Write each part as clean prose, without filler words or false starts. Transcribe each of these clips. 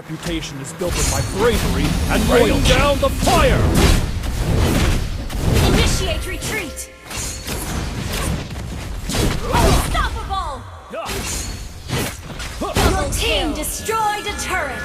Reputation is built on my bravery and loyalty. Rain down the fire! Initiate retreat! Unstoppable! Double team destroyed a turret!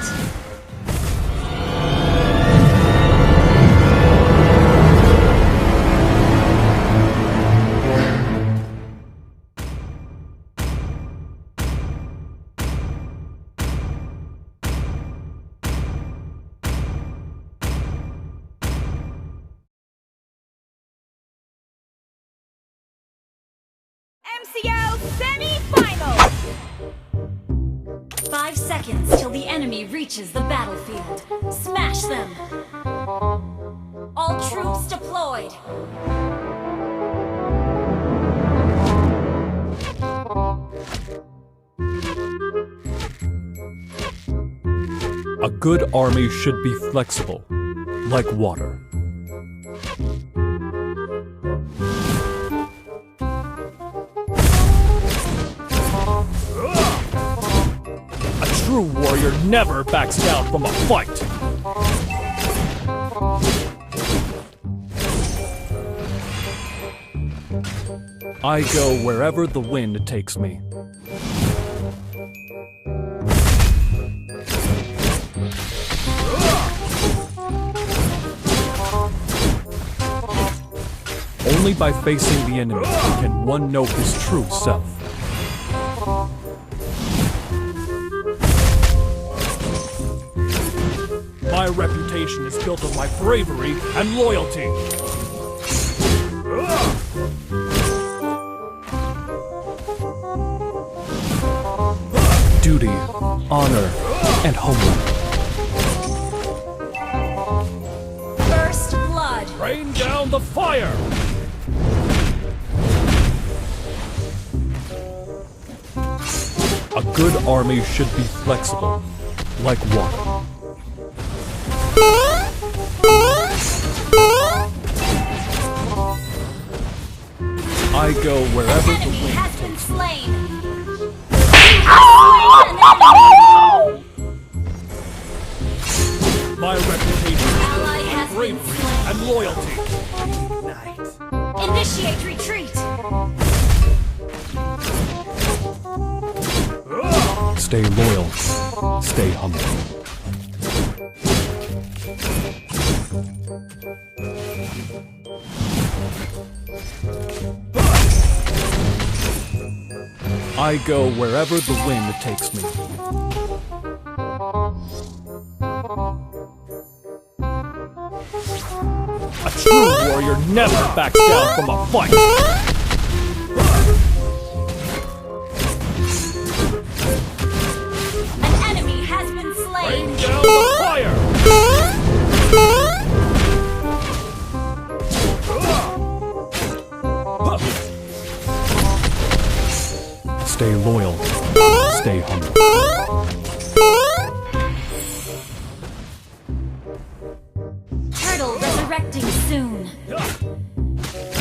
MCL semifinal! 5 seconds till the enemy reaches the battlefield. Smash them! All troops deployed! A good army should be flexible, like water. A true warrior never backs down from a fight! I go wherever the wind takes me. Only by facing the enemy can one know his true self. My reputation is built on my bravery and loyalty. Duty, honor, and homeland. First blood! Rain down the fire! A good army should be flexible, like water. I go wherever the Enemy wind has been takes me. slain! My reputation is Ally built has on been bravery slain. and loyalty. Initiate retreat! Stay loyal, stay humble. I go wherever the wind takes me. A true warrior never backs down from a fight. An enemy has been slain! Rain down the fire! Stay loyal, stay humble. Turtle resurrecting soon!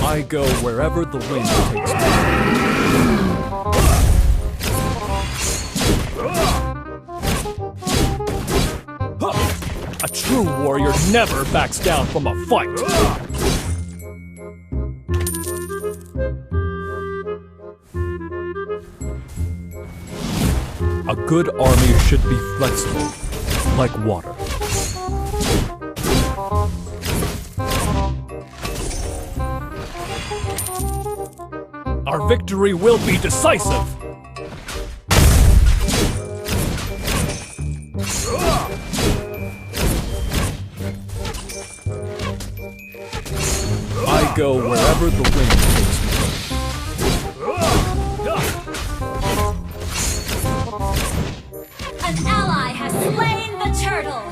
I go wherever the wind takes me. A true warrior never backs down from a fight. A good army should be flexible, like water. Our victory will be decisive! I go wherever the wind takes me. An ally has slain the turtle!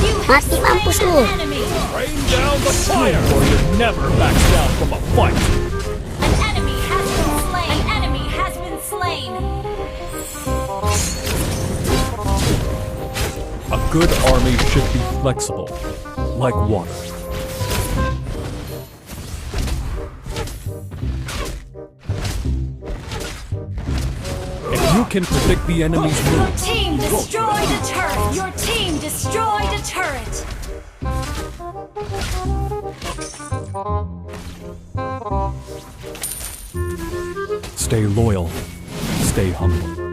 You have Mati mampus slain lu. an enemy! Rain down the fire! Warrior never backs down from a fight. An enemy has been slain! An enemy has been slain! A good army should be flexible, like water. you can predict the enemy's Your moves, team destroyed a turret! Your team destroyed a turret! stay loyal, stay humble.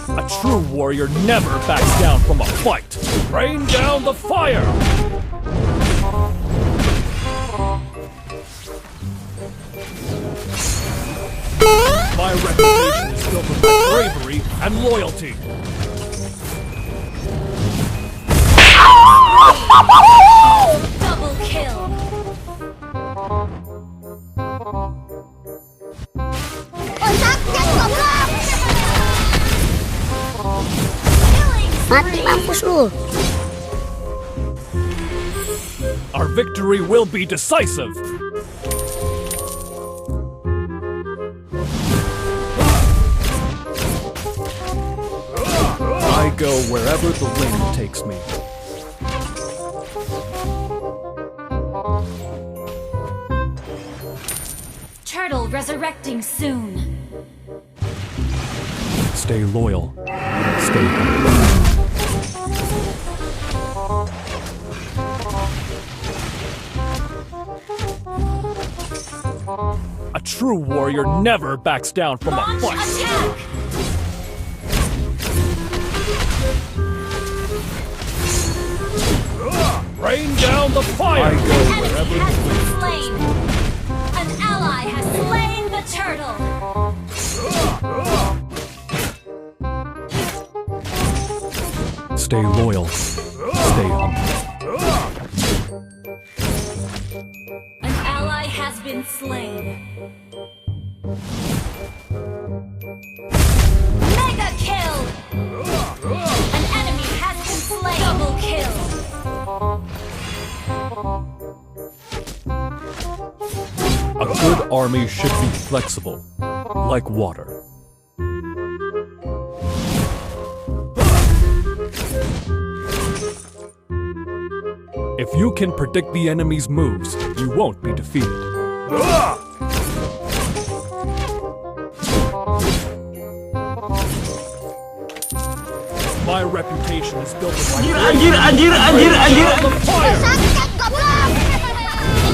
A true warrior never backs down from a fight. Rain down the fire! My reputation is built on my bravery and loyalty. Double kill! Mati mampus lu. Our victory will be decisive. I go wherever the wind takes me. Turtle resurrecting soon. Stay loyal, stay humble. A true warrior never backs down from a Launch fight. attack! Rain down the fire! I go Enemy wherever the has wind been slain! An ally has slain the turtle! Stay loyal, stay humble. An ally has been slain. Mega kill! An enemy has been slain. Double kill! A good army should be flexible, like water. If you can predict the enemy's moves, you won't be defeated. My reputation is built on my the fire!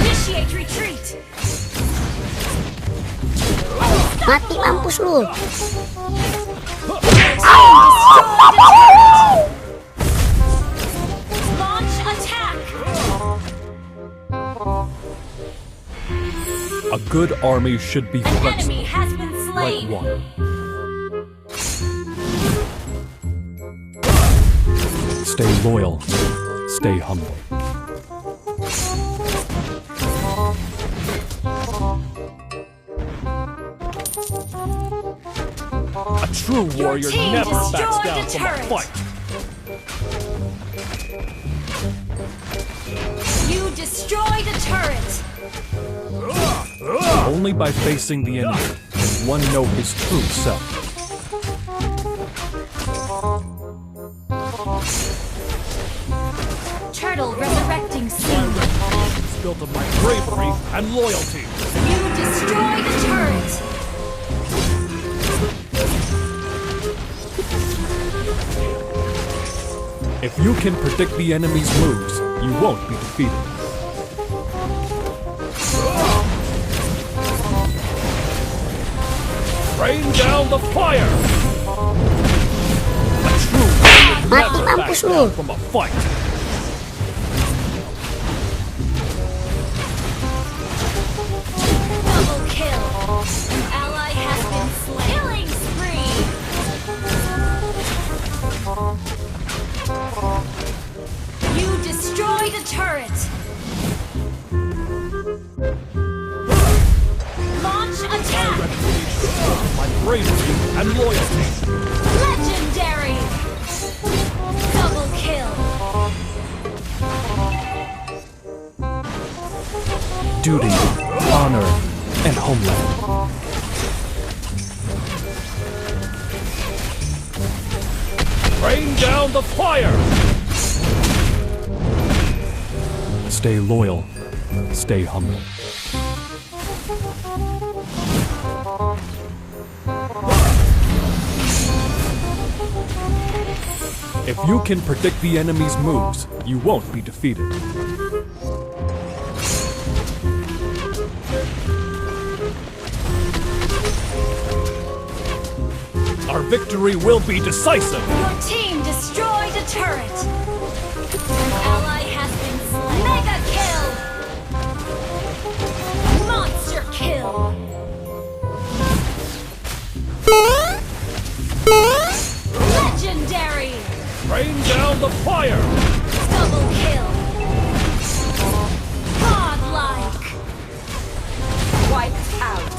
Initiate retreat! Mati mampus lu. Launch attack! A good army should be An flexible, enemy has been like slain. water. Stay loyal, stay humble. A true warrior team never backs destroyed down the from a turret. fight. You destroyed a turret! Only by facing the enemy can one know his true self. Turtle resurrecting soon. It's built on my bravery and loyalty. You destroyed a turret! If you can predict the enemy's moves, you won't be defeated. Rain down the fire! A true warrior Mati never backs mampus lu. down from a fight. Double kill! An ally has been slain. Killing spree! You destroyed a turret! Launch attack! My bravery and loyalty. Legendary! Double kill! Duty, honor, and homeland. Rain down the fire! Stay loyal. Stay humble. If you can predict the enemy's moves, you won't be defeated. Our victory will be decisive! Your team destroyed a turret! An ally has been slain! Mega kill! Monster kill! Legendary! Rain down the fire! Double kill! Godlike! Wiped out.